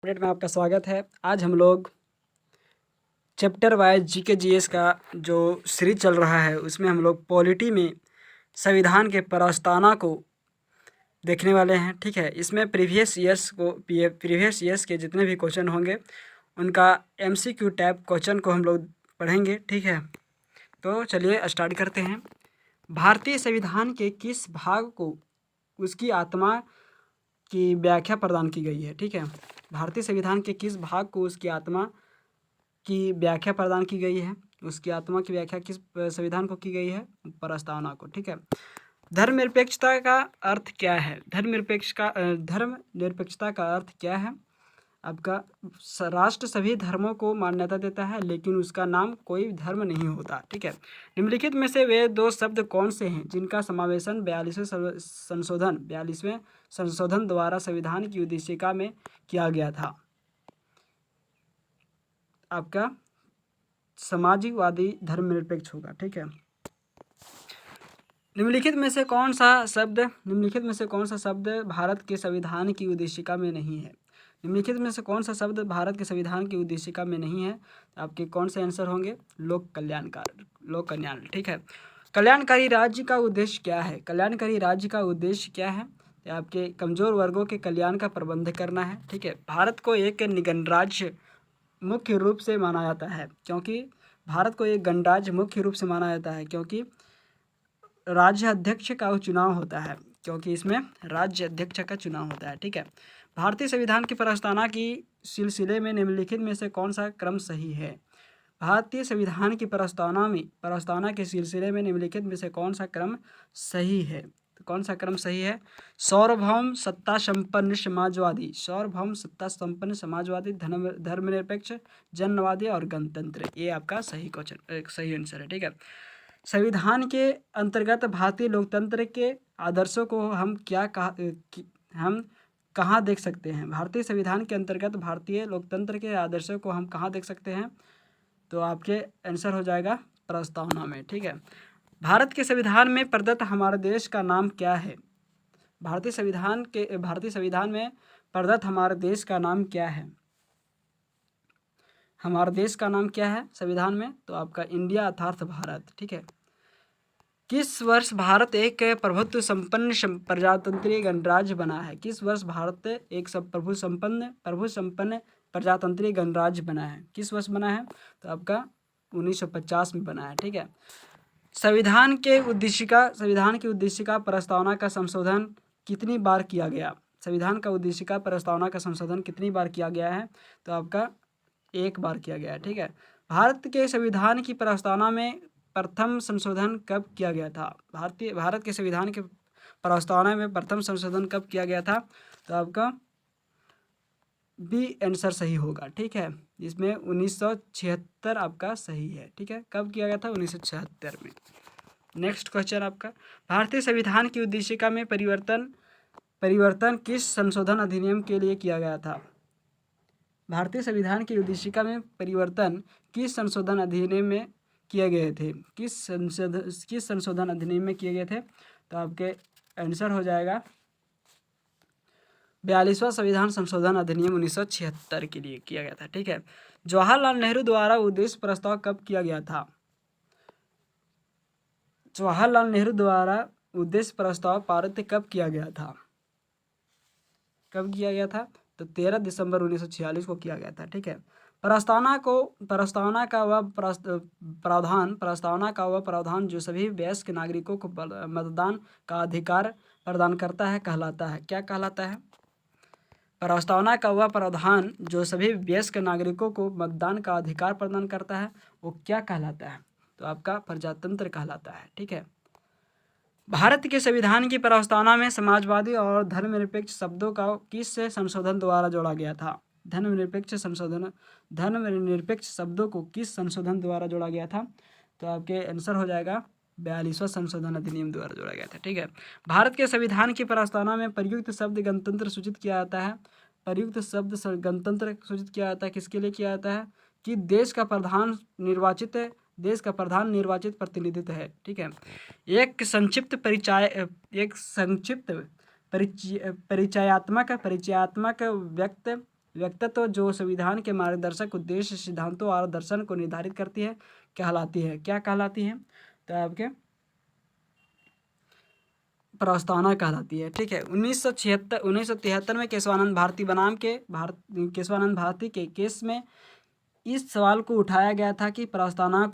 Update में आपका स्वागत है। आज हम लोग चैप्टर वाइज जीके जीएस का जो सीरीज चल रहा है उसमें हम लोग पॉलिटी में संविधान के प्रस्तावना को देखने वाले हैं। ठीक है, इसमें प्रीवियस ईयर्स के जितने भी क्वेश्चन होंगे उनका एमसीक्यू टाइप क्वेश्चन को हम लोग पढ़ेंगे। ठीक है, तो चलिए स्टार्ट करते हैं। भारतीय संविधान के किस भाग को उसकी आत्मा की व्याख्या प्रदान की गई है? ठीक है, भारतीय संविधान के किस भाग को उसकी आत्मा की व्याख्या प्रदान की गई है? उसकी आत्मा की व्याख्या किस संविधान को की गई है? प्रस्तावना को। ठीक है, धर्मनिरपेक्षता का अर्थ क्या है? धर्मनिरपेक्षता का अर्थ क्या है? आपका राष्ट्र सभी धर्मों को मान्यता देता है लेकिन उसका नाम कोई धर्म नहीं होता। ठीक है, निम्नलिखित में से वे दो शब्द कौन से हैं जिनका समावेशन 42वें संशोधन द्वारा संविधान की उद्देशिका में किया गया था? आपका समाजवादी धर्मनिरपेक्ष होगा। ठीक है, निम्नलिखित में से कौन सा शब्द भारत के संविधान की उद्देशिका में नहीं है? निम्नलिखित में से कौन सा शब्द भारत के संविधान की उद्देशिका में नहीं है? आपके कौन से आंसर होंगे? लोक कल्याण। ठीक है, कल्याणकारी राज्य का उद्देश्य क्या है? कल्याणकारी राज्य का उद्देश्य क्या है? आपके कमजोर वर्गों के कल्याण का प्रबंध करना है। ठीक है, भारत को एक गणराज्य मुख्य रूप से माना जाता है क्योंकि राज्य अध्यक्ष का चुनाव होता है, क्योंकि इसमें राज्य अध्यक्ष का चुनाव होता है। ठीक है, भारतीय संविधान की प्रस्तावना की सिलसिले में निम्नलिखित में से कौन सा क्रम सही है? भारतीय संविधान की प्रस्तावना के सिलसिले में निम्नलिखित में से कौन सा क्रम सही है? तो कौन सा क्रम सही है? सार्वभौम सत्ता संपन्न समाजवादी, धर्मनिरपेक्ष, जनवादी और गणतंत्र। ये आपका सही आंसर है। ठीक है, संविधान के अंतर्गत भारतीय लोकतंत्र के आदर्शों को हम कहाँ देख सकते हैं? भारतीय संविधान के अंतर्गत भारतीय लोकतंत्र के आदर्शों को हम कहाँ देख सकते हैं? तो आपके आंसर हो जाएगा प्रस्तावना में। ठीक है, भारत के संविधान में प्रदत्त हमारे देश का नाम क्या है? भारतीय संविधान में प्रदत्त हमारे देश का नाम क्या है? हमारे देश का नाम क्या है संविधान में? तो आपका इंडिया अर्थात भारत। ठीक है, किस वर्ष भारत एक प्रभुत्व संपन्न प्रजातंत्रीय गणराज्य बना है? किस वर्ष भारत एक प्रभु संपन्न प्रजातंत्रीय गणराज्य बना है? किस वर्ष बना है? तो आपका 1950 में बना है। ठीक है, संविधान की उद्देशिका प्रस्तावना का संशोधन कितनी बार किया गया? संविधान का उद्देशिका प्रस्तावना का संशोधन कितनी बार किया गया है? तो आपका एक बार किया गया है। ठीक है, भारत के संविधान की प्रस्तावना में प्रथम संशोधन कब किया गया था? भारत के संविधान के प्रस्तावना में प्रथम संशोधन कब किया गया था? तो आपका बी आंसर सही होगा। ठीक है, इसमें 1976 आपका सही है। ठीक है, कब किया गया था? 1976 में। नेक्स्ट क्वेश्चन आपका, भारतीय संविधान की उद्देशिका में परिवर्तन किस संशोधन अधिनियम के लिए किया गया था? भारतीय संविधान की उद्देशिका में परिवर्तन किस संशोधन अधिनियम में किए गए थे? किस संशोधन अधिनियम में किए गए थे? तो आपके आंसर हो जाएगा 42वां संविधान संशोधन अधिनियम 1976 के लिए किया गया था। ठीक है, जवाहरलाल नेहरू द्वारा उद्देश्य प्रस्ताव कब किया गया था? जवाहरलाल नेहरू द्वारा उद्देश्य प्रस्ताव पारित कब किया गया था? तो 13 दिसंबर 1946 को किया गया था। ठीक है, प्रस्तावना का वह प्रावधान जो सभी वयस्क नागरिकों को मतदान का अधिकार प्रदान करता है कहलाता है? क्या कहलाता है? प्रस्तावना का वह प्रावधान जो सभी वयस्क नागरिकों को मतदान का अधिकार प्रदान करता है वो क्या कहलाता है? तो आपका प्रजातंत्र कहलाता है। ठीक है, भारत के संविधान की प्रस्तावना में समाजवादी और धर्मनिरपेक्ष शब्दों का किस संशोधन द्वारा जोड़ा गया था? धर्मनिरपेक्ष शब्दों को किस संशोधन द्वारा जोड़ा गया था? तो आपके आंसर हो जाएगा 42वां संशोधन अधिनियम द्वारा जोड़ा गया था। ठीक है, भारत के संविधान की प्रस्तावना में प्रयुक्त शब्द गणतंत्र सूचित किया जाता है। प्रयुक्त शब्द गणतंत्र सूचित किया जाता है किसके लिए किया जाता है? कि देश का प्रधान निर्वाचित प्रतिनिधित्व है। ठीक है, एक संक्षिप्त परिचयात्मक व्यक्त व्यक्तित्व जो संविधान के मार्गदर्शक उद्देश्य, सिद्धांतों और दर्शन को निर्धारित करती है कहलाती है। क्या कहलाती है? तो आपके प्रस्तावना कहलाती है। ठीक है। 1973 में केशवानंद भारती के केस में इस सवाल को उठाया गया था कि प्रस्तावना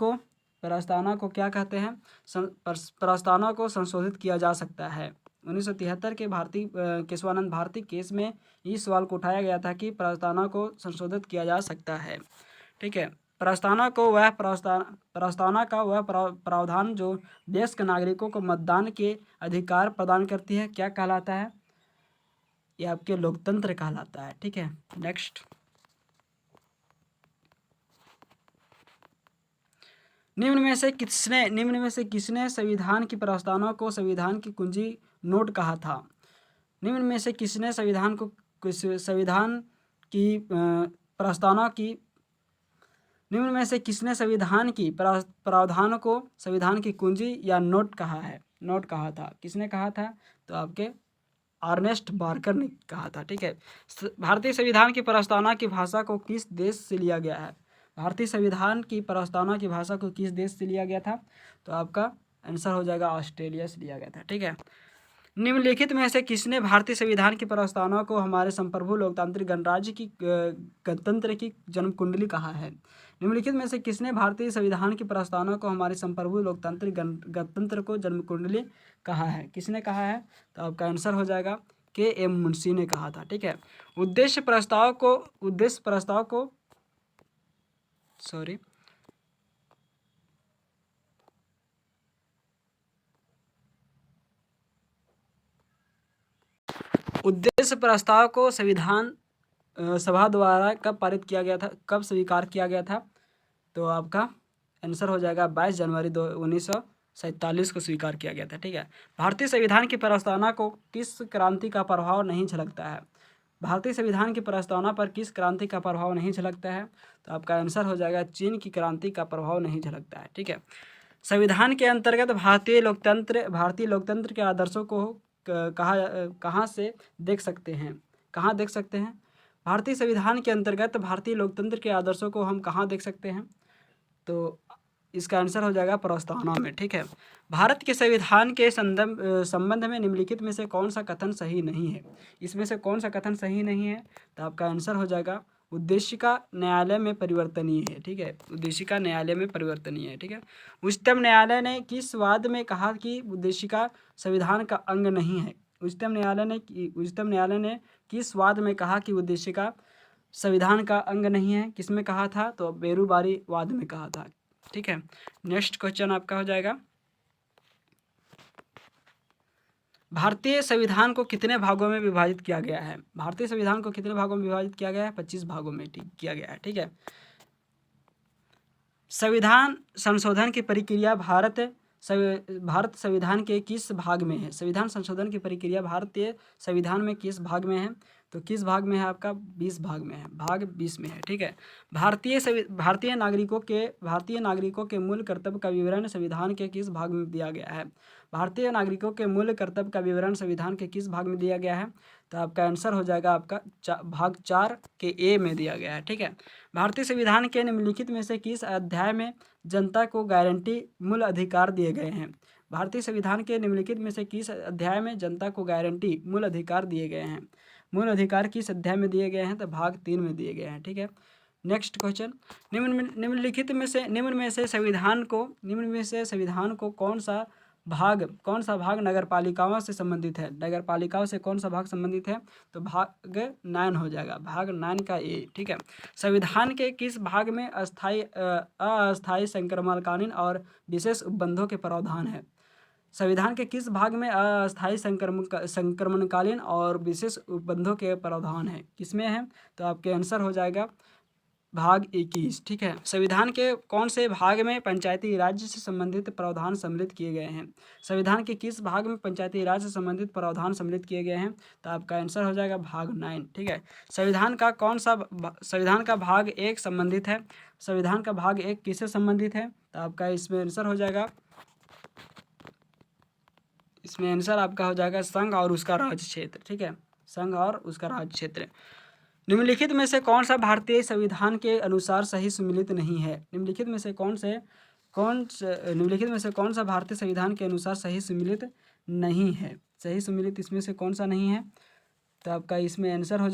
को क्या कहते हैं? प्रस्तावना को संशोधित किया जा सकता है। 1973 के केशवानंद भारती केस में इस सवाल को उठाया गया था कि प्रस्तावना को संशोधित किया जा सकता है। ठीक है। प्रस्तावना का वह प्रावधान जो देश के नागरिकों को मतदान के अधिकार प्रदान करती है क्या कहलाता है? यह आपके लोकतंत्र कहलाता है। ठीक है। नेक्स्ट, निम्न में से किसने संविधान की प्रस्तावना को संविधान की कुंजी नोट कहा था? निम्न में से किसने संविधान की प्रस्तावना की निम्न में से किसने संविधान की प्रावधान को संविधान की कुंजी या नोट कहा था? किसने कहा था? तो आपके अर्नेस्ट बार्कर ने कहा था। ठीक है। भारतीय संविधान की प्रस्तावना की भाषा को किस देश से लिया गया है? भारतीय संविधान की प्रस्तावना की भाषा को किस देश से लिया गया था? तो आपका आंसर हो जाएगा ऑस्ट्रेलिया से लिया गया था। ठीक है। निम्नलिखित में से किसने भारतीय संविधान की प्रस्तावना को हमारे संप्रभु लोकतांत्रिक गणराज्य की गणतंत्र की जन्म कुंडली कहा है? निम्नलिखित में से किसने भारतीय संविधान की प्रस्तावना को हमारे संप्रभु लोकतांत्रिक गणतंत्र को जन्म कुंडली कहा है? किसने कहा है? तो आपका आंसर हो जाएगा के.एम. मुंशी ने कहा था। ठीक है। उद्देश्य प्रस्ताव को संविधान सभा द्वारा कब पारित किया गया था, कब स्वीकार किया गया था? तो आपका आंसर हो जाएगा 22 जनवरी 1947 को स्वीकार किया गया था। ठीक है। भारतीय संविधान की प्रस्तावना को किस क्रांति का प्रभाव नहीं झलकता है? भारतीय संविधान की प्रस्तावना पर किस क्रांति का प्रभाव नहीं झलकता है? तो आपका आंसर हो जाएगा चीन की क्रांति का प्रभाव नहीं झलकता है। ठीक है। संविधान के अंतर्गत भारतीय लोकतंत्र के आदर्शों को कहाँ देख सकते हैं? भारतीय संविधान के अंतर्गत भारतीय लोकतंत्र के आदर्शों को हम कहाँ देख सकते हैं? तो इसका आंसर हो जाएगा प्रस्तावना में। ठीक है। भारत के संविधान के संबंध में निम्नलिखित में से कौन सा कथन सही नहीं है? इसमें से कौन सा कथन सही नहीं है? तो आपका आंसर हो जाएगा उद्देशिका न्यायालय में परिवर्तनीय है। ठीक है। उद्देशिका न्यायालय में परिवर्तनीय है। ठीक है। उच्चतम न्यायालय ने किस वाद में कहा कि उद्देशिका संविधान का अंग नहीं है? उच्चतम न्यायालय ने किस वाद में कहा कि उद्देशिका संविधान का अंग नहीं है? किसमें कहा था? तो बेरुबारी वाद में कहा था। ठीक है। नेक्स्ट क्वेश्चन आपका हो जाएगा, भारतीय संविधान को कितने भागों में विभाजित किया गया है? भारतीय संविधान को कितने भागों में विभाजित किया गया है? 25 भागों में किया गया है। ठीक है। संविधान संशोधन की प्रक्रिया भारत संविधान के किस भाग में है? संविधान संशोधन की प्रक्रिया भारतीय संविधान में किस भाग में है? तो किस भाग में है? आपका 20 भाग में है, भाग 20 में है। ठीक है। भारतीय नागरिकों के मूल कर्तव्य का विवरण संविधान के किस भाग में दिया गया है? भारतीय नागरिकों के मूल कर्तव्य का विवरण संविधान के किस भाग में दिया गया है? तो आपका आंसर हो जाएगा आपका भाग 4 के ए में दिया गया है। ठीक है। भारतीय संविधान के निम्नलिखित में से किस अध्याय में जनता को गारंटी मूल अधिकार दिए गए हैं? भारतीय संविधान के निम्नलिखित में से किस अध्याय में जनता को गारंटी मूल अधिकार दिए गए हैं? मूल अधिकार किस अध्याय में दिए गए हैं? तो भाग 3 में दिए गए हैं। ठीक है। नेक्स्ट क्वेश्चन, निम्न में से संविधान को कौन सा भाग नगर पालिकाओं से संबंधित है? नगर पालिकाओं से कौन सा भाग संबंधित है? तो भाग 9 हो जाएगा, भाग 9 का ए। ठीक है। संविधान के किस भाग में अस्थायी संक्रमणकालीन और विशेष उपबंधों के प्रावधान है? संविधान के किस भाग में अस्थायी संक्रमणकालीन और विशेष उपबंधों के प्रावधान है? किसमें है? तो आपके आंसर हो जाएगा भाग 21। ठीक है। संविधान के कौन से भाग में पंचायती राज से संबंधित प्रावधान सम्मिलित किए गए हैं? संविधान के किस भाग में पंचायती राज से संबंधित प्रावधान सम्मिलित किए गए हैं? तो आपका आंसर हो जाएगा भाग 9। ठीक है। संविधान का भाग 1 संबंधित है। संविधान का भाग 1 किससे संबंधित है? तो आपका इसमें आंसर हो जाएगा संघ और उसका राज्य क्षेत्र। ठीक है। संघ और उसका राज्य क्षेत्र। निम्नलिखित में से कौन सा भारतीय संविधान के अनुसार सही सम्मिलित नहीं है? निम्नलिखित में से कौन सा भारतीय संविधान के अनुसार सही सम्मिलित नहीं है? सही सम्मिलित इसमें से कौन सा नहीं है? तो आपका इसमें आंसर हो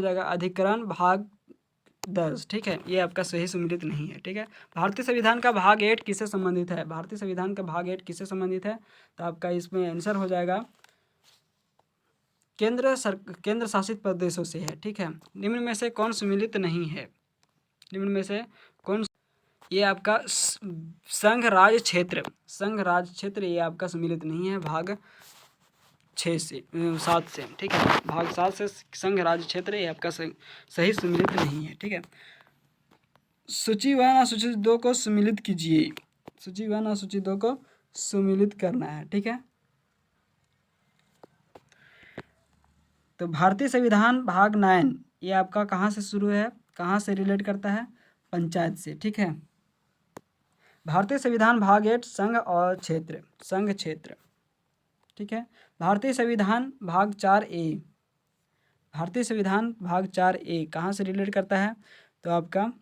जाएगा, अधिकरण भाग 10। ठीक है, ये आपका सही सम्मिलित नहीं है। ठीक है, भारतीय संविधान का भाग 8 किससे संबंधित है? भारतीय संविधान का भाग 8 किससे संबंधित है? तो आपका इसमें आंसर हो जाएगा केंद्र शासित प्रदेशों से है। ठीक है, निम्न में से कौन सम्मिलित नहीं है? निम्न में से कौन? ये आपका संघ राज्य क्षेत्र ये आपका सम्मिलित नहीं है भाग 7 से। ठीक है, भाग 7 से संघ राज्य क्षेत्र ये आपका सही सम्मिलित नहीं है। ठीक है, सूची 1 और सूची 2 को सम्मिलित कीजिए। सूची 1 और सूची 2 को सम्मिलित करना है। ठीक है, तो भारतीय संविधान भाग 9 ये आपका कहाँ से शुरू है, कहाँ से रिलेट करता है? पंचायत से। ठीक है, भारतीय संविधान भाग 8 संघ क्षेत्र। ठीक है, भारतीय संविधान भाग 4A कहाँ से रिलेट करता है? तो आपका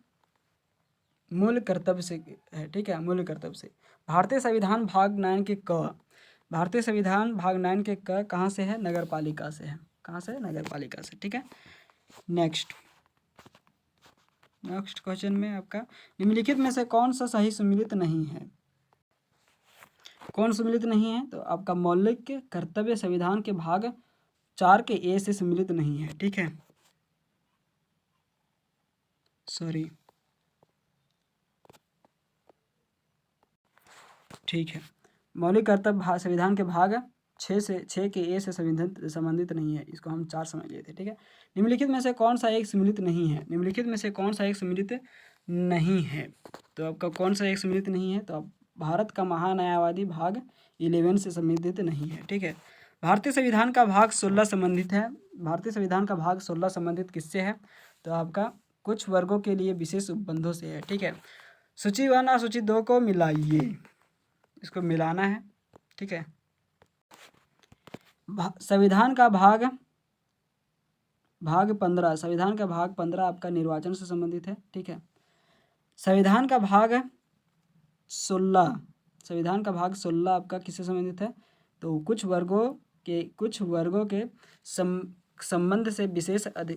मूल कर्तव्य से है। ठीक है, मूल कर्तव्य से। भारतीय संविधान भाग 9 के क कहाँ से है? नगर पालिका से है। कहाँ से? नगर पालिका से। ठीक है, नेक्स्ट क्वेश्चन में आपका निम्नलिखित में से कौन सा सही सम्मिलित नहीं है? कौन सम्मिलित नहीं है? तो आपका मौलिक कर्तव्य संविधान के भाग 4 के ए से सम्मिलित नहीं है। ठीक है, सॉरी, ठीक है, मौलिक कर्तव्य संविधान के भाग 6 के ए से संबंधित नहीं है, इसको हम 4 समझ लिए थे। ठीक है, निम्नलिखित में से कौन सा एक सम्मिलित नहीं है? तो आपका कौन सा एक सम्मिलित नहीं है? तो आप भारत का महान्यायवादी भाग 11 से संबंधित नहीं है। ठीक है, भारतीय संविधान का भाग 16 संबंधित है। भारतीय संविधान का भाग 16 संबंधित किससे है? तो आपका कुछ वर्गों के लिए विशेष उपबंधों से है। ठीक है, सूची 1 और सूची 2 को मिलाइए, इसको मिलाना है। ठीक है, संविधान का भाग 15 आपका निर्वाचन से संबंधित है। ठीक है, संविधान का भाग 16 आपका किससे संबंधित है? तो कुछ वर्गों के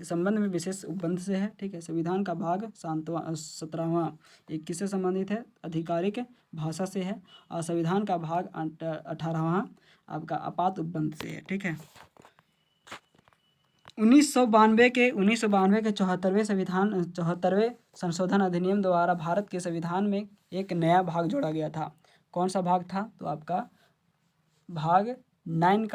संबंध में विशेष उपबंध से है। ठीक है, संविधान का भाग 17वां ये किससे संबंधित है? आधिकारिक भाषा से है। और संविधान का भाग 18वां आपका आपात उपबंध से है। ठीक है, 1992 के 74वें संशोधन अधिनियम द्वारा भारत के संविधान में एक नया भाग जोड़ा गया था। कौन सा भाग था? तो आपका भाग 9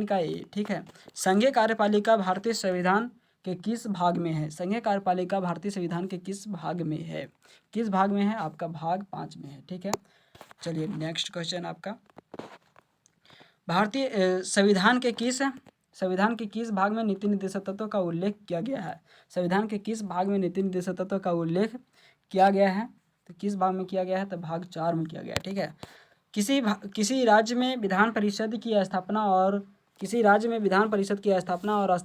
का ए। ठीक है, संघीय कार्यपालिका भारतीय संविधान के किस भाग में है? संघीय कार्यपालिका भारतीय संविधान के किस भाग में है? आपका भाग 5 में है। ठीक है, चलिए नेक्स्ट क्वेश्चन आपका भारतीय संविधान के किस भाग में नीति निर्देशक तत्वों का उल्लेख किया गया है? संविधान के किस भाग में नीति निर्देशक तत्वों का उल्लेख किया गया है? तो किस भाग में किया गया है? तो भाग 4 में किया गया है। ठीक है, किसी राज्य में विधान परिषद की स्थापना और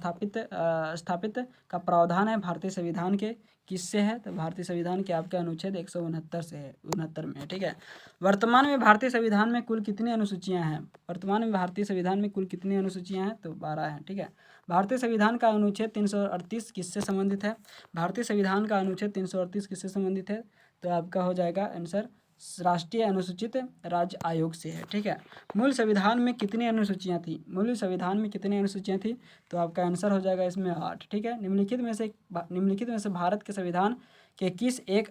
स्थापित का प्रावधान है भारतीय संविधान के किससे है? तो भारतीय संविधान के आपके अनुच्छेद 169 से है, 69 में है। ठीक है, वर्तमान में भारतीय संविधान में कुल कितनी अनुसूचियां हैं? तो 12 हैं। ठीक है, भारतीय संविधान का अनुच्छेद 338 किससे संबंधित है? किससे संबंधित है? तो आपका हो जाएगा आंसर राष्ट्रीय अनुसूचित राज्य आयोग से है। ठीक है, मूल संविधान में कितनी अनुसूचियां थी? तो आपका आंसर हो जाएगा इसमें 8। ठीक है, निम्नलिखित में से भारत के संविधान के किस एक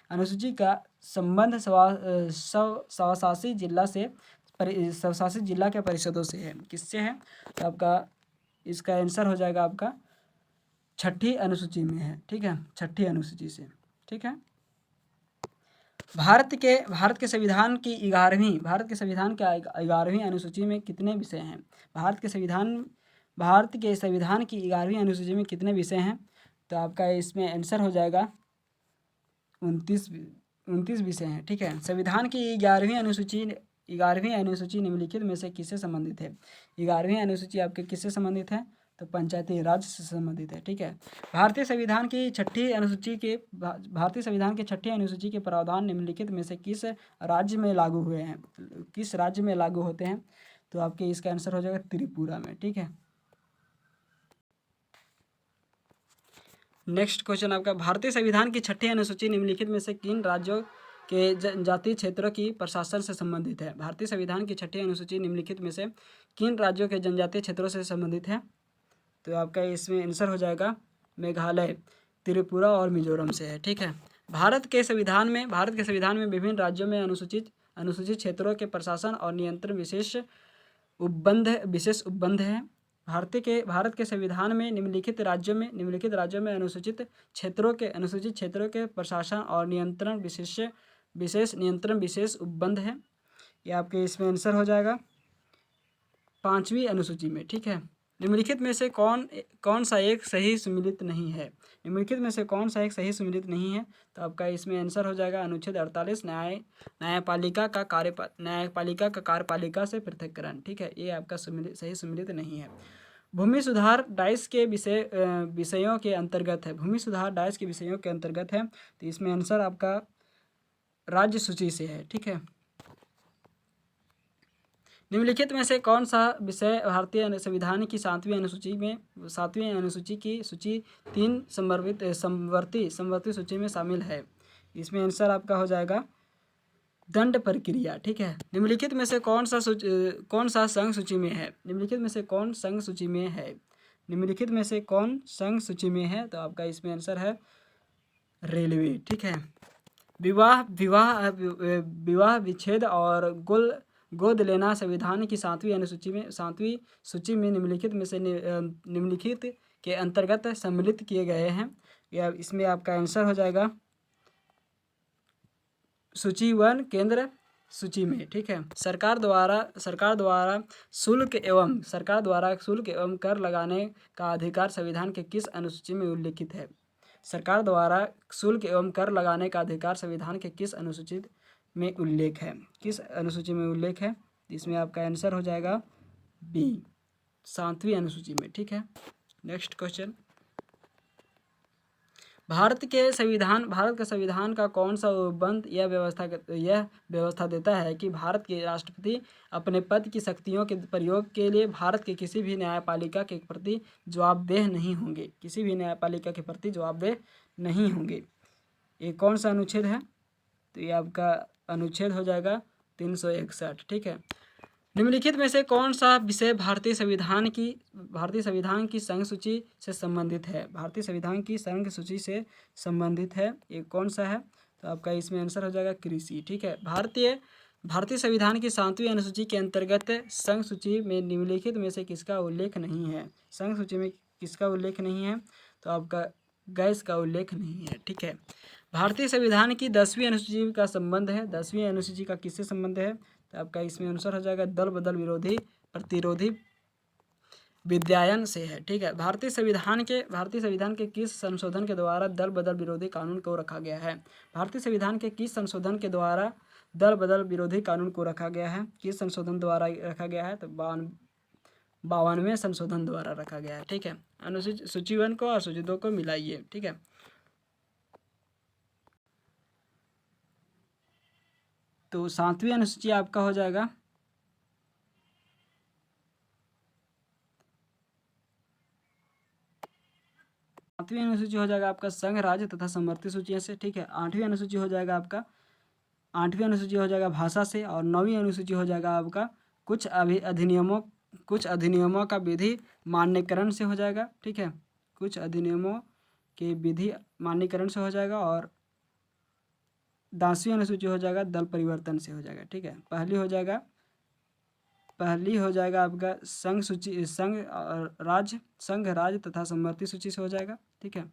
अनुसूची का संबंध स्वशासित जिला के परिषदों से है? किससे है? तो आपका इसका आंसर हो जाएगा आपका 6ठी अनुसूची में है। ठीक है, 6ठी अनुसूची से। ठीक है, भारत के संविधान की 11वीं अनुसूची में कितने विषय हैं? भारत के संविधान की 11वीं अनुसूची में कितने विषय हैं? तो आपका इसमें आंसर हो जाएगा 29 29 विषय हैं, ठीक है। संविधान की 11वीं अनुसूची निम्नलिखित में से किससे संबंधित है? 11वीं अनुसूची आपके किससे संबंधित है? तो पंचायती राज से संबंधित है, ठीक है। भारतीय संविधान की छठी अनुसूची के प्रावधान निम्नलिखित में से किस राज्य में लागू हुए हैं? किस राज्य में लागू होते हैं? तो आपके इसका आंसर हो जाएगा त्रिपुरा में, ठीक है। नेक्स्ट क्वेश्चन आपका, भारतीय संविधान की छठी अनुसूची निम्नलिखित में से किन राज्यों के जनजातीय क्षेत्रों की प्रशासन से संबंधित है? भारतीय संविधान की छठी अनुसूची निम्नलिखित में से किन राज्यों के जनजातीय क्षेत्रों से संबंधित है? तो आपका इसमें आंसर हो जाएगा मेघालय, त्रिपुरा और मिजोरम से है, ठीक है। भारत के संविधान में विभिन्न राज्यों में अनुसूचित क्षेत्रों के प्रशासन और नियंत्रण विशेष उपबंध है। भारत के संविधान में निम्नलिखित राज्यों में अनुसूचित क्षेत्रों के प्रशासन और नियंत्रण विशेष उपबंध है। ये आपके इसमें आंसर हो जाएगा 5वीं अनुसूची में, ठीक है। निम्नलिखित में से कौन सा एक सही सम्मिलित नहीं है? निम्नलिखित में से कौन सा एक सही सम्मिलित नहीं है? तो आपका इसमें आंसर हो जाएगा अनुच्छेद 48 न्यायपालिका का कार्यपालिका से पृथक्करण, ठीक है। ये आपका सही सम्मिलित नहीं है। भूमि सुधार डाइस के विषयों के अंतर्गत है, तो इसमें आंसर आपका राज्य सूची से है, ठीक है। निम्नलिखित में से कौन सा विषय भारतीय संविधान की 7वीं अनुसूची की सूची 3 समवर्ती सूची में शामिल है? इसमें आंसर आपका हो जाएगा दंड प्रक्रिया, ठीक है। निम्नलिखित में से कौन सा संघ सूची में है? तो आपका इसमें आंसर है रेलवे, ठीक है। विवाह विच्छेद और गोद लेना संविधान की 7वीं सूची में निम्नलिखित के अंतर्गत सम्मिलित किए गए हैं। या इसमें आपका आंसर हो जाएगा सूची 1 केंद्र सूची में, ठीक है। सरकार द्वारा शुल्क एवं कर लगाने का अधिकार संविधान के किस अनुसूची में उल्लिखित है? सरकार द्वारा शुल्क एवं कर लगाने का अधिकार संविधान के किस अनुसूची में उल्लेख है? इसमें आपका आंसर हो जाएगा बी, 7वीं अनुसूची में, ठीक है। नेक्स्ट क्वेश्चन, भारत के संविधान का कौन सा उपबंध यह व्यवस्था देता है कि भारत के राष्ट्रपति अपने पद की शक्तियों के प्रयोग के लिए भारत के किसी भी न्यायपालिका के प्रति जवाबदेह नहीं होंगे? ये कौन सा अनुच्छेद है? तो ये आपका अनुच्छेद हो जाएगा 361, ठीक है। निम्नलिखित में से कौन सा विषय भारतीय संविधान की संघ सूची से संबंधित है? भारतीय संविधान की संघ सूची से संबंधित है, ये कौन सा है? तो आपका इसमें आंसर हो जाएगा कृषि, ठीक है। भारतीय संविधान की 7वीं अनुसूची के अंतर्गत संघ सूची में निम्नलिखित में से किसका उल्लेख नहीं है? संघ सूची में किसका उल्लेख नहीं है? तो आपका गैस का उल्लेख नहीं है, ठीक है। भारतीय संविधान की 10वीं अनुसूची का संबंध है, 10वीं अनुसूची का किससे संबंध है? तो आपका इसमें आंसर हो जाएगा दल बदल विरोधी प्रतिरोधी विद्यायन से है, ठीक है। भारतीय संविधान के किस संशोधन के द्वारा दल बदल विरोधी कानून को रखा गया है? भारतीय संविधान के किस संशोधन के द्वारा दल बदल विरोधी कानून को रखा गया है? किस संशोधन द्वारा रखा गया है? तो 52वें संशोधन द्वारा रखा गया है, ठीक है। अनुसूची सूची 1 को और सूची 2 को मिलाइए, ठीक है। तो 7वीं अनुसूची आपका हो जाएगा आपका संघ राज्य तथा समवर्ती सूची से, ठीक है। 8वीं अनुसूची हो जाएगा भाषा से, और 9वीं अनुसूची हो जाएगा आपका कुछ अधिनियमों का विधि मान्यकरण से हो जाएगा, ठीक है। कुछ अधिनियमों के विधि मान्यकरण से हो जाएगा, और 10वीं अनुसूची हो जाएगा दल परिवर्तन से हो जाएगा, ठीक है। पहली हो जाएगा आपका संघ राज्य तथा समवर्ती सूची से हो जाएगा, ठीक है।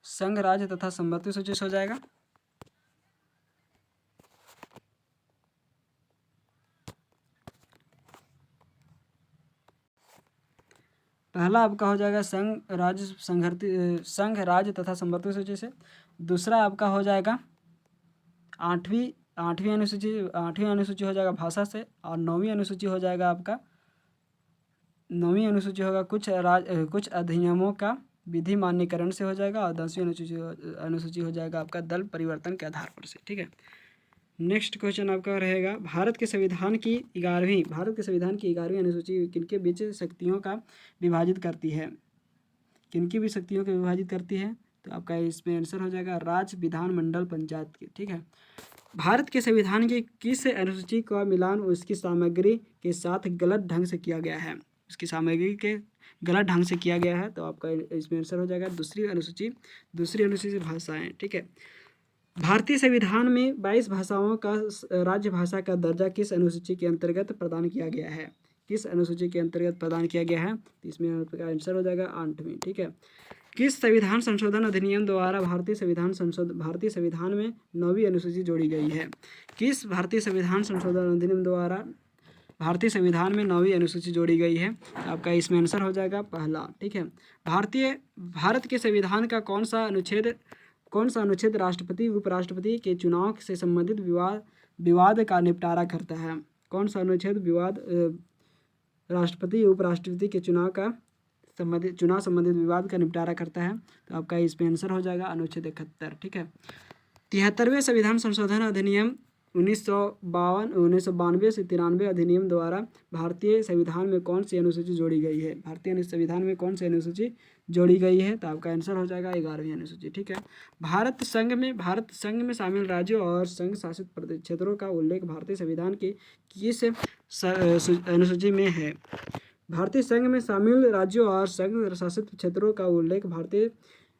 संघ राज्य तथा समवर्ती सूची से हो जाएगा। पहला आपका हो जाएगा संघ राज्य तथा समवर्ती सूची से, दूसरा आपका हो जाएगा आठवीं आठवीं अनुसूची हो जाएगा भाषा से, और नौवीं अनुसूची हो जाएगा आपका, नौवीं अनुसूची होगा कुछ अधिनियमों का विधि मान्यकरण से हो जाएगा, और 10वीं अनुसूची हो जाएगा आपका दल परिवर्तन के आधार पर से। ठीक है, नेक्स्ट क्वेश्चन आपका रहेगा भारत के संविधान की 11वीं अनुसूची किनके बीच शक्तियों का विभाजित करती है, किनकी भी शक्तियों को विभाजित करती है, तो आपका इसमें आंसर हो जाएगा राज्य, विधान मंडल, पंचायत की। ठीक है, भारत के संविधान की किस अनुसूची का मिलान उसकी सामग्री के साथ गलत ढंग से किया गया है, उसकी सामग्री के गलत ढंग से किया गया है, तो आपका इसमें आंसर हो जाएगा दूसरी अनुसूची भाषाएं। ठीक है, भारतीय संविधान में 22 भाषाओं का राज्य भाषा का दर्जा किस अनुसूची के अंतर्गत प्रदान किया गया है, किस अनुसूची के अंतर्गत प्रदान किया गया है, तो इसमें आपका आंसर हो जाएगा 8वीं। ठीक है, किस संविधान संशोधन अधिनियम द्वारा भारतीय संविधान में 9वीं अनुसूची जोड़ी गई है, किस भारतीय संविधान संशोधन अधिनियम द्वारा भारतीय संविधान में 9वीं अनुसूची जोड़ी गई है, तो आपका इसमें आंसर हो जाएगा पहला। ठीक है, भारत के संविधान का कौन सा अनुच्छेद राष्ट्रपति उपराष्ट्रपति के चुनाव से संबंधित विवाद का निपटारा करता है, कौन सा अनुच्छेद राष्ट्रपति उपराष्ट्रपति के चुनाव संबंधित विवाद का निपटारा करता है, तो आपका इसमें आंसर हो जाएगा अनुच्छेद 71। ठीक है, 73वें संविधान संशोधन अधिनियम 1992 से 93 अधिनियम द्वारा भारतीय संविधान में कौन सी अनुसूची जोड़ी गई है, भारतीय संविधान में कौन सी अनुसूची जोड़ी गई है, तो आपका आंसर हो जाएगा 11वीं अनुसूची। ठीक है, भारत संघ में शामिल राज्यों और संघ शासित क्षेत्रों का उल्लेख भारतीय संविधान की किस अनुसूची में है, भारतीय संघ में शामिल राज्यों और संघ शासित क्षेत्रों का उल्लेख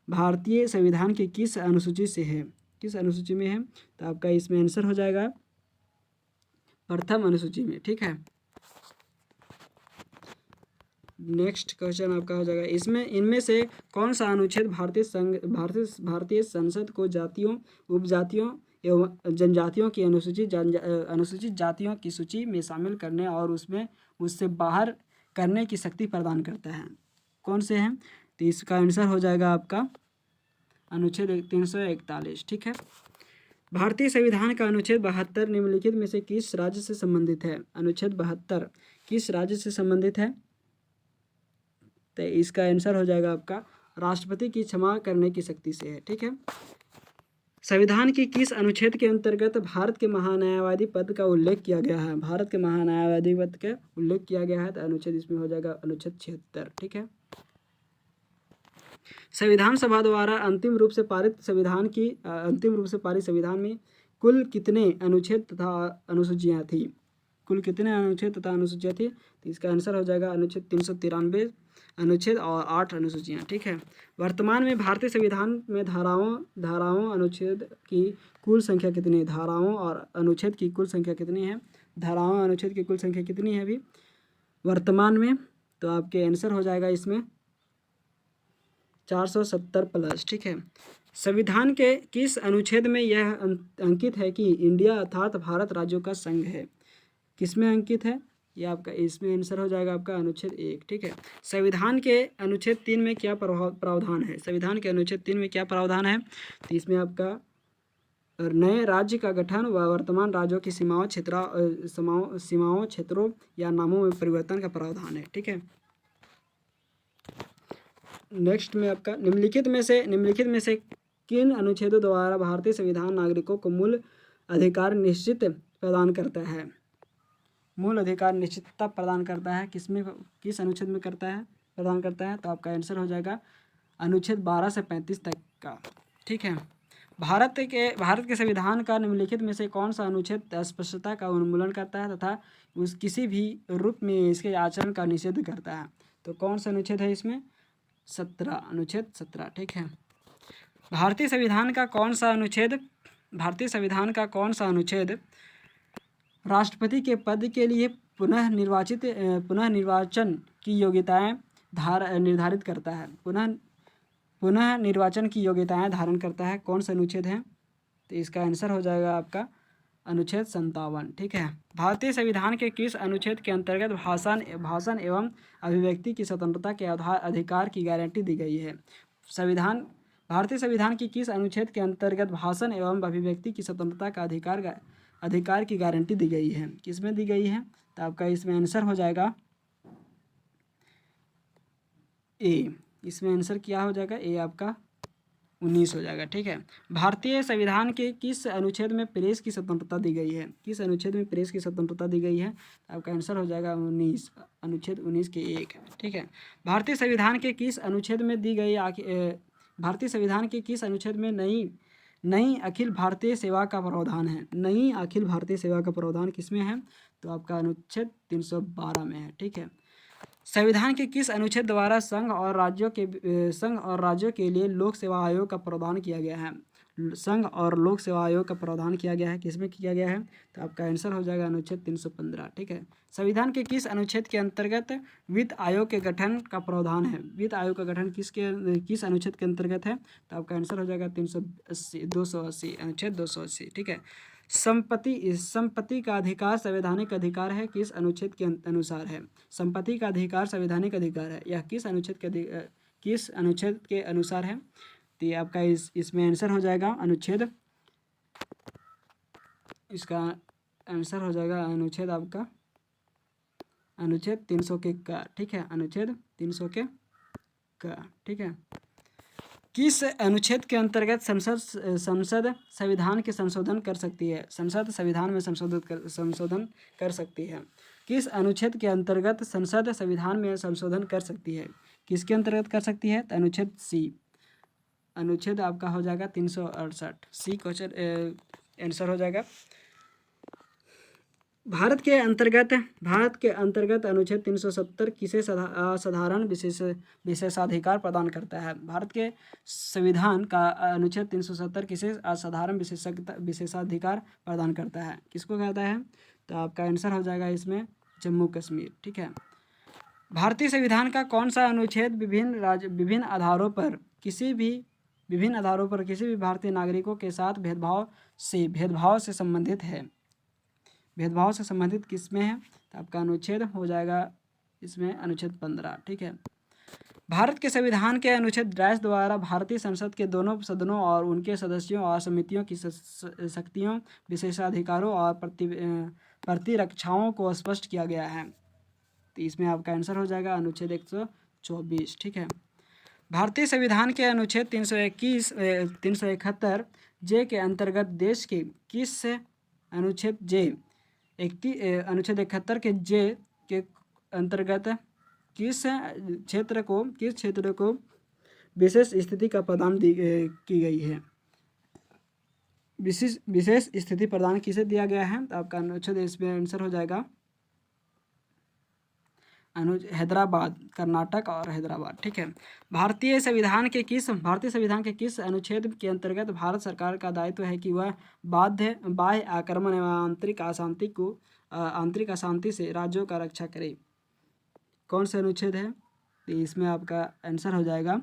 भारतीय संविधान की किस अनुसूची से है, किस अनुसूची में है, तो आपका इसमें आंसर हो जाएगा प्रथम अनुसूची में। ठीक है, नेक्स्ट क्वेश्चन आपका हो जाएगा इनमें से कौन सा अनुच्छेद भारतीय संसद को जातियों, उपजातियों एवं जनजातियों की अनुसूचित जातियों की सूची में शामिल करने और उससे बाहर करने की शक्ति प्रदान करता है, कौन से हैं, तो इसका आंसर हो जाएगा आपका अनुच्छेद 341। ठीक है, भारतीय संविधान का अनुच्छेद 72 निम्नलिखित में से किस राज्य से संबंधित है, अनुच्छेद 72 किस राज्य से संबंधित है, तो इसका आंसर हो जाएगा आपका राष्ट्रपति की क्षमा करने की शक्ति से है। ठीक है, संविधान की किस अनुच्छेद के अंतर्गत भारत के महान्यायवादी पद का उल्लेख किया गया है, भारत के महान्यायवादी पद का उल्लेख किया गया है, तो अनुच्छेद इसमें हो जाएगा अनुच्छेद 76। ठीक है, संविधान सभा द्वारा अंतिम रूप से पारित संविधान में कुल कितने अनुच्छेद तथा अनुसूचियाँ थी, कुल कितने अनुच्छेद तथा अनुसूचियाँ थी, तो इसका आंसर हो जाएगा अनुच्छेद 393 अनुच्छेद और 8 अनुसूचियाँ। ठीक है, वर्तमान में भारतीय संविधान में धाराओं अनुच्छेद की कुल संख्या कितनी है, धाराओं और अनुच्छेद की कुल संख्या कितनी है, धाराओं अनुच्छेद की कुल संख्या कितनी है अभी वर्तमान में, तो आपके आंसर हो जाएगा इसमें 470 प्लस। ठीक है, संविधान के किस अनुच्छेद में यह अंकित है कि इंडिया अर्थात भारत राज्यों का संघ है, किसमें अंकित है, ये आपका इसमें आंसर हो जाएगा आपका अनुच्छेद 1। ठीक है, संविधान के अनुच्छेद 3 में क्या प्रावधान है, संविधान के अनुच्छेद 3 में क्या प्रावधान है, तो इसमें आपका नए राज्य का गठन व वर्तमान राज्यों की सीमाओं क्षेत्रों या नामों में परिवर्तन का प्रावधान है। ठीक है, नेक्स्ट में आपका निम्नलिखित में से किन अनुच्छेदों द्वारा भारतीय संविधान नागरिकों को मूल अधिकार निश्चितता प्रदान करता है, किस अनुच्छेद में प्रदान करता है, तो आपका आंसर हो जाएगा अनुच्छेद 12 से 35 तक का। ठीक है, भारत के संविधान का निम्नलिखित में से कौन सा अनुच्छेद अस्पृश्यता का उन्मूलन करता है तथा किसी भी रूप में इसके आचरण का निषेध करता है, तो कौन सा अनुच्छेद है इसमें, अनुच्छेद 17। ठीक है, भारतीय संविधान का कौन सा अनुच्छेद राष्ट्रपति के पद के लिए पुनः निर्वाचन की योग्यताएं निर्धारित करता है, पुनः निर्वाचन की योग्यताएं धारण करता है, कौन सा अनुच्छेद है, तो इसका आंसर हो जाएगा आपका अनुच्छेद 57। ठीक है, भारतीय संविधान के किस अनुच्छेद के अंतर्गत भाषण एवं अभिव्यक्ति की स्वतंत्रता के अधिकार की गारंटी दी गई है, भारतीय संविधान की किस अनुच्छेद के अंतर्गत भाषण एवं अभिव्यक्ति की स्वतंत्रता का अधिकार की गारंटी दी गई है? किसमें दी गई है? तो आपका इसमें आंसर हो जाएगा ए। इसमें आंसर क्या हो जाएगा? ए आपका 19 हो जाएगा। ठीक है। भारतीय संविधान के किस अनुच्छेद में प्रेस की स्वतंत्रता दी गई है? किस अनुच्छेद में प्रेस की स्वतंत्रता दी गई है? आपका आंसर हो जाएगा 19, अनुच्छेद 19 के 1। ठीक है। भारतीय संविधान के किस अनुच्छेद में दी गई भारतीय संविधान के किस अनुच्छेद में नई अखिल भारतीय सेवा का प्रावधान है? नई अखिल भारतीय सेवा का प्रावधान किसमें है? तो आपका अनुच्छेद 312 में है। ठीक है। संविधान के किस अनुच्छेद द्वारा संघ और राज्यों के लिए लोक सेवा आयोग का प्रावधान किया गया है? संघ और लोक सेवा आयोग का प्रावधान किया गया है, किसमें किया गया है? तो आपका आंसर हो जाएगा अनुच्छेद 315। ठीक है। संविधान के किस अनुच्छेद के अंतर्गत वित्त आयोग के गठन का प्रावधान है? वित्त आयोग का गठन किस अनुच्छेद के अंतर्गत है? तो आपका आंसर हो जाएगा 280, अनुच्छेद 280। ठीक है। संपत्ति का अधिकार संवैधानिक अधिकार है, किस अनुच्छेद के अनुसार है? संपत्ति का अधिकार संवैधानिक अधिकार है, यह किस अनुच्छेद के अनुसार है? तो ये आपका इसमें आंसर हो जाएगा इसका आंसर हो जाएगा अनुच्छेद 300 के का। ठीक है। अनुच्छेद 300 के का। ठीक है। किस अनुच्छेद के अंतर्गत संसद संविधान के संशोधन कर सकती है? संसद संविधान में संशोधन कर सकती है। किस अनुच्छेद के अंतर्गत संसद संविधान में संशोधन कर सकती है? किसके अंतर्गत कर सकती है? तो अनुच्छेद सी। अनुच्छेद आपका हो जाएगा 368, सी क्वेश्चन आंसर हो जाएगा। भारत के अंतर्गत अनुच्छेद 370 किसे असाधारण विशेषाधिकार प्रदान करता है? भारत के संविधान का अनुच्छेद 370 किसे असाधारण विशेषाधिकार प्रदान करता है? किसको कहता है? तो आपका आंसर हो जाएगा इसमें जम्मू कश्मीर। ठीक है। भारतीय संविधान का कौन सा अनुच्छेद विभिन्न आधारों पर किसी भी भारतीय नागरिकों के साथ भेदभाव से संबंधित है? भेदभाव से संबंधित किसमें है? तो आपका अनुच्छेद हो जाएगा इसमें अनुच्छेद 15। ठीक है। भारत के संविधान के अनुच्छेद 22 द्वारा भारतीय संसद के दोनों सदनों और उनके सदस्यों और समितियों की शक्तियों, विशेषाधिकारों और प्रतिरक्षाओं को स्पष्ट किया गया है। तो इसमें आपका आंसर हो जाएगा अनुच्छेद 124। ठीक है। भारतीय संविधान के अनुच्छेद 371 जे के अंतर्गत देश के किस अनुच्छेद 71 के जे के अंतर्गत किस क्षेत्र को विशेष स्थिति का प्रदान की गई है? विशेष स्थिति प्रदान किसे दिया गया है? तो आपका अनुच्छेद इसमें आंसर हो जाएगा हैदराबाद, कर्नाटक और हैदराबाद। ठीक है। भारतीय संविधान के किस अनुच्छेद के अंतर्गत भारत सरकार का दायित्व है कि वह बाह्य आक्रमण एवं आंतरिक अशांति से राज्यों का रक्षा करे? कौन सा अनुच्छेद है? तो इसमें आपका आंसर हो जाएगा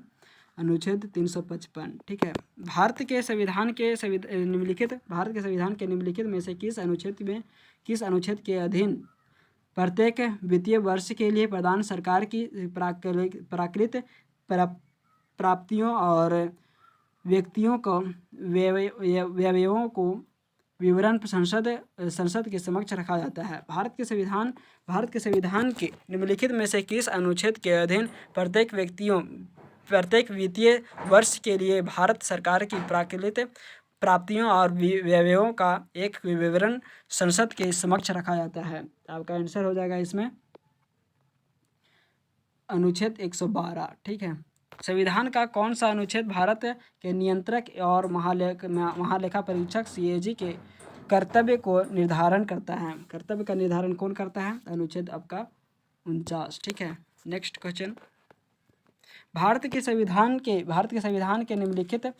अनुच्छेद 355। ठीक है। भारत के संविधान के निम्नलिखित में से किस अनुच्छेद के अधीन प्रत्येक वित्तीय वर्ष के लिए प्रधान सरकार की प्राकृत प्राप्तियों और व्यक्तियों को व्ययों को विवरण संसद के समक्ष रखा जाता है? भारत के संविधान के निम्नलिखित में से किस अनुच्छेद के अधीन प्रत्येक वित्तीय वर्ष के लिए भारत सरकार की प्राकृत प्राप्तियों और व्ययों का एक विवरण संसद के समक्ष रखा जाता है? आपका आंसर हो जाएगा इसमें अनुच्छेद 112। ठीक है। संविधान का कौन सा अनुच्छेद भारत के नियंत्रक और महालेखा परीक्षक CAG के कर्तव्य को निर्धारण करता है? कर्तव्य का निर्धारण कौन करता है? अनुच्छेद आपका 49। ठीक है। नेक्स्ट क्वेश्चन, भारत के संविधान के निम्नलिखित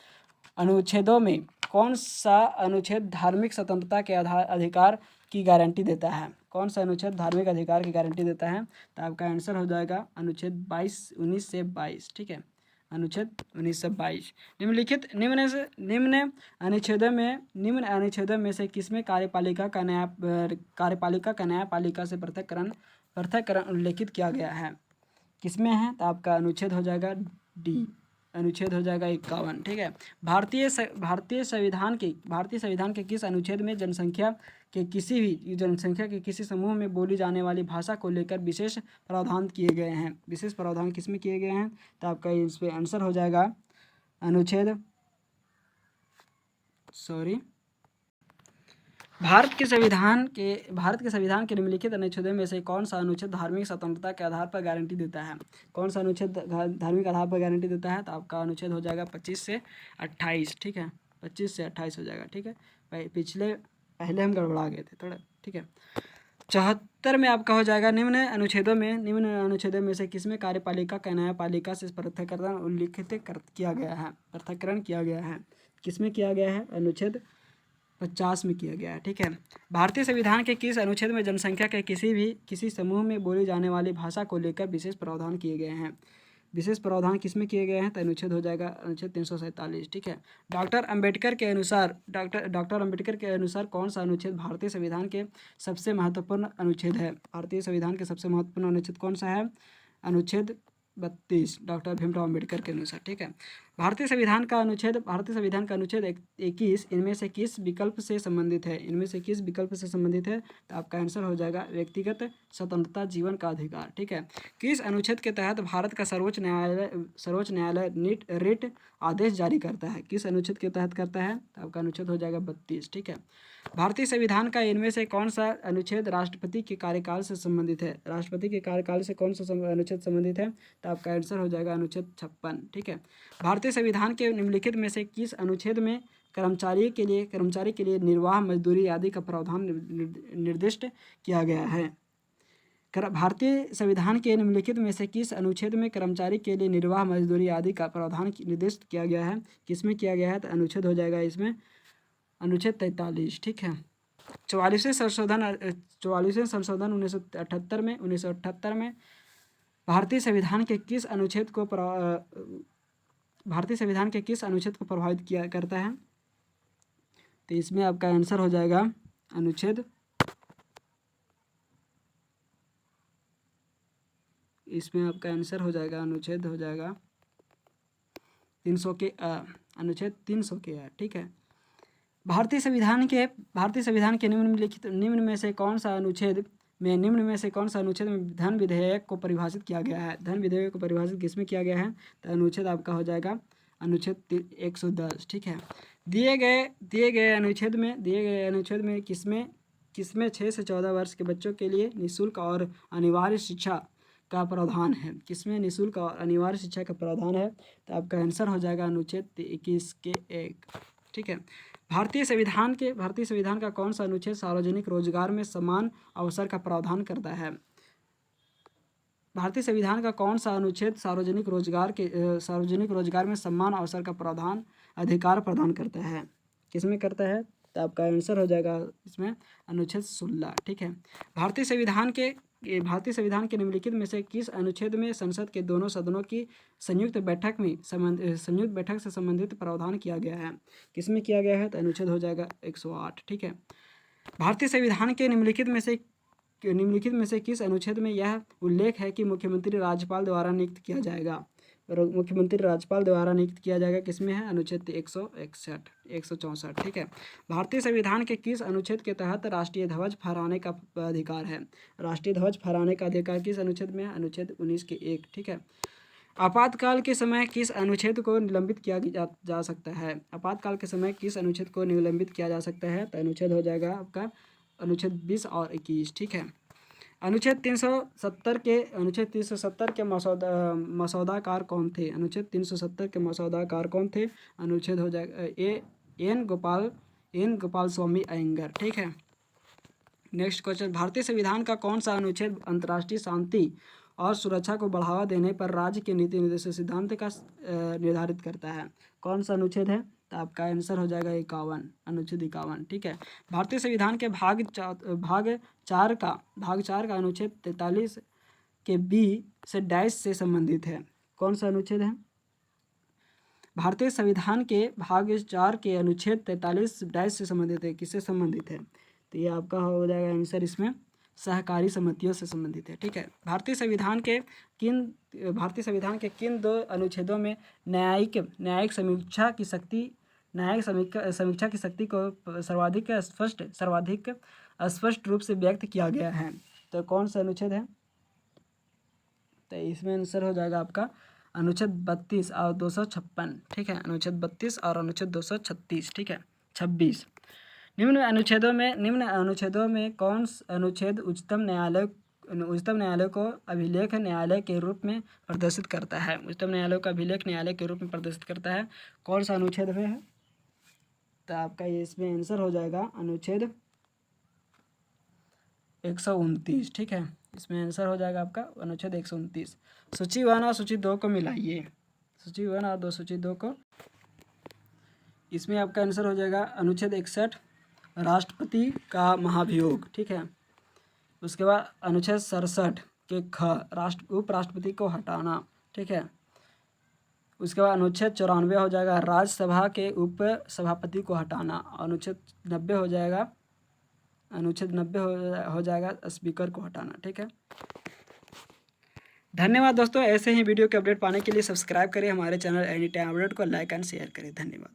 अनुच्छेदों में कौन सा अनुच्छेद धार्मिक स्वतंत्रता के अधिकार की गारंटी देता है? कौन सा अनुच्छेद धार्मिक अधिकार की गारंटी देता है? तो आपका आंसर हो जाएगा अनुच्छेद 19 से 22। ठीक है। अनुच्छेद 19 से 22। निम्न अनुच्छेदों में से किसमें कार्यपालिका का न्यायपालिका से पृथक्करण उल्लेखित किया गया है? किसमें है? तो आपका अनुच्छेद हो जाएगा डी, अनुच्छेद हो जाएगा 51, ठीक है। भारतीय संविधान के किस अनुच्छेद में जनसंख्या के किसी समूह में बोली जाने वाली भाषा को लेकर विशेष प्रावधान किए गए हैं? विशेष प्रावधान किस में किए गए हैं? तो आपका इस पे आंसर हो जाएगा अनुच्छेद भारत के संविधान के निम्नलिखित अनुच्छेदों में से कौन सा अनुच्छेद धार्मिक स्वतंत्रता के आधार पर गारंटी देता है? कौन सा अनुच्छेद धार्मिक आधार पर गारंटी देता है? तो आपका अनुच्छेद हो जाएगा 25 से 28, ठीक है। 25 से 28 हो जाएगा, ठीक है। पहले हम गड़बड़ा गए थे थोड़ा, ठीक है। 74 में आपका हो जाएगा निम्न अनुच्छेदों में से किसमें कार्यपालिका का न्यायपालिका से पृथक्करण किया गया है? किसमें किया गया है? अनुच्छेद 50 में किया गया है, ठीक है। भारतीय संविधान के किस अनुच्छेद में जनसंख्या के किसी समूह में बोली जाने वाली भाषा को लेकर विशेष प्रावधान किए गए हैं? विशेष प्रावधान किस में किए गए हैं? तो अनुच्छेद हो जाएगा अनुच्छेद 347, ठीक है। डॉक्टर अंबेडकर के अनुसार कौन सा अनुच्छेद भारतीय संविधान के सबसे महत्वपूर्ण अनुच्छेद है? भारतीय संविधान के सबसे महत्वपूर्ण अनुच्छेद कौन सा है? अनुच्छेद 32, डॉक्टर भीमराव अम्बेडकर के अनुसार, ठीक है। भारतीय संविधान का अनुच्छेद 21 इनमें से किस विकल्प से संबंधित है? तो आपका आंसर हो जाएगा व्यक्तिगत स्वतंत्रता, जीवन का अधिकार, ठीक है। किस अनुच्छेद के तहत भारत का सर्वोच्च न्यायालय रिट आदेश जारी करता है? किस अनुच्छेद के तहत करता है? तो आपका अनुच्छेद हो जाएगा 32, ठीक है। भारतीय संविधान का इनमें से कौन सा अनुच्छेद राष्ट्रपति के कार्यकाल से संबंधित है? राष्ट्रपति के कार्यकाल से कौन सा अनुच्छेद संबंधित है? तो आपका आंसर हो जाएगा अनुच्छेद 56, ठीक है। भारतीय संविधान के निम्नलिखित में से किस अनुच्छेद में कर्मचारी के लिए निर्वाह मजदूरी आदि का प्रावधान निर्दिष्ट किया गया है? भारतीय संविधान के निम्नलिखित में से किस अनुच्छेद में कर्मचारी के लिए निर्वाह मजदूरी आदि का प्रावधान निर्दिष्ट किया गया है? किसमें किया गया है? तो अनुच्छेद हो जाएगा इसमें अनुच्छेद 43, ठीक है। 44वें संशोधन 1978 में भारतीय संविधान के किस अनुच्छेद को प्रभावित करता है? तो इसमें आपका आंसर हो जाएगा अनुच्छेद 300 के अनुच्छेद 300 के है, ठीक है। भारतीय संविधान के निम्न में से कौन सा अनुच्छेद में धन विधेयक को परिभाषित किया गया है? धन विधेयक को परिभाषित किसमें किया गया है? तो अनुच्छेद आपका हो जाएगा अनुच्छेद 110, ठीक है। दिए गए अनुच्छेद में किसमें 6 से 14 वर्ष के बच्चों के लिए निःशुल्क और अनिवार्य शिक्षा का प्रावधान है? किसमें निःशुल्क और अनिवार्य शिक्षा का प्रावधान है? तो आपका आंसर हो जाएगा अनुच्छेद 21 के 1, ठीक है। भारतीय संविधान का कौन सा अनुच्छेद सार्वजनिक रोजगार में समान अवसर का प्रावधान करता है? भारतीय संविधान का कौन सा अनुच्छेद सार्वजनिक रोजगार में समान अवसर का अधिकार प्रदान करता है? किसमें करता है? तो आपका आंसर हो जाएगा इसमें अनुच्छेद 16, ठीक है। भारतीय संविधान के निम्नलिखित में से किस अनुच्छेद में संसद के दोनों सदनों की संयुक्त बैठक से संबंधित प्रावधान किया गया है? किसमें किया गया है? तो अनुच्छेद हो जाएगा 108, ठीक है। भारतीय संविधान के निम्नलिखित में से किस अनुच्छेद में यह उल्लेख है कि मुख्यमंत्री राज्यपाल द्वारा नियुक्त किया जाएगा? किसमें है? अनुच्छेद 164, ठीक है। भारतीय संविधान के किस अनुच्छेद के तहत राष्ट्रीय ध्वज फहराने का अधिकार है? राष्ट्रीय ध्वज फहराने का अधिकार किस अनुच्छेद में है? अनुच्छेद 19 के 1, ठीक है। आपातकाल के समय किस अनुच्छेद को निलंबित किया जा सकता है? आपातकाल के समय किस अनुच्छेद को निलंबित किया जा सकता है? तो अनुच्छेद हो जाएगा आपका अनुच्छेद 20 और 21, ठीक है। अनुच्छेद 370 के मसौदाकार कौन थे? अनुच्छेद 370 के मसौदाकार कौन थे? अनुच्छेद हो जाएगा एन गोपाल स्वामी अयंगर, ठीक है। नेक्स्ट क्वेश्चन, भारतीय संविधान का कौन सा अनुच्छेद अंतर्राष्ट्रीय शांति और सुरक्षा को बढ़ावा देने पर राज्य के नीति निर्देशों सिद्धांत का निर्धारित करता है? कौन सा अनुच्छेद है? तो आपका आंसर हो जाएगा 51, अनुच्छेद 51, ठीक है। भारतीय संविधान के भाग 4 का अनुच्छेद 43 के बी से डैश से संबंधित है? कौन सा अनुच्छेद है? भारतीय संविधान के भाग 4 के अनुच्छेद 43 डैश से संबंधित है। किससे संबंधित है? तो ये आपका हो जाएगा आंसर इसमें सहकारी समितियों से संबंधित है। ठीक है, भारतीय संविधान के किन दो अनुच्छेदों में न्यायिक समीक्षा की शक्ति को सर्वाधिक स्पष्ट रूप से व्यक्त किया गया है? तो कौन सा अनुच्छेद है? तो इसमें आंसर हो जाएगा आपका अनुच्छेद 32 और 256। ठीक है, अनुच्छेद 32 और अनुच्छेद 236। ठीक है, 26। निम्न अनुच्छेदों में कौन अनुच्छेद उच्चतम न्यायालय को अभिलेख न्यायालय के रूप में प्रदर्शित करता है? उच्चतम न्यायालय को अभिलेख न्यायालय के रूप में प्रदर्शित करता है, कौन सा अनुच्छेद में है? तो आपका इसमें आंसर हो जाएगा अनुच्छेद 129। ठीक है, इसमें आंसर हो जाएगा आपका अनुच्छेद 129। सूची 1 और सूची 2 को मिलाइए, सूची 1 और सूची 2 को। इसमें आपका आंसर हो जाएगा अनुच्छेद 61 राष्ट्रपति का महाभियोग। ठीक है, उसके बाद अनुच्छेद 67 के उपराष्ट्रपति को हटाना। ठीक है, उसके बाद अनुच्छेद 94 हो जाएगा राज्यसभा के उप सभापति को हटाना। अनुच्छेद 90 हो जाएगा स्पीकर को हटाना। ठीक है, धन्यवाद दोस्तों। ऐसे ही वीडियो के अपडेट पाने के लिए सब्सक्राइब करें हमारे चैनल एनी टाइम अपडेट को, लाइक एंड शेयर करें। धन्यवाद।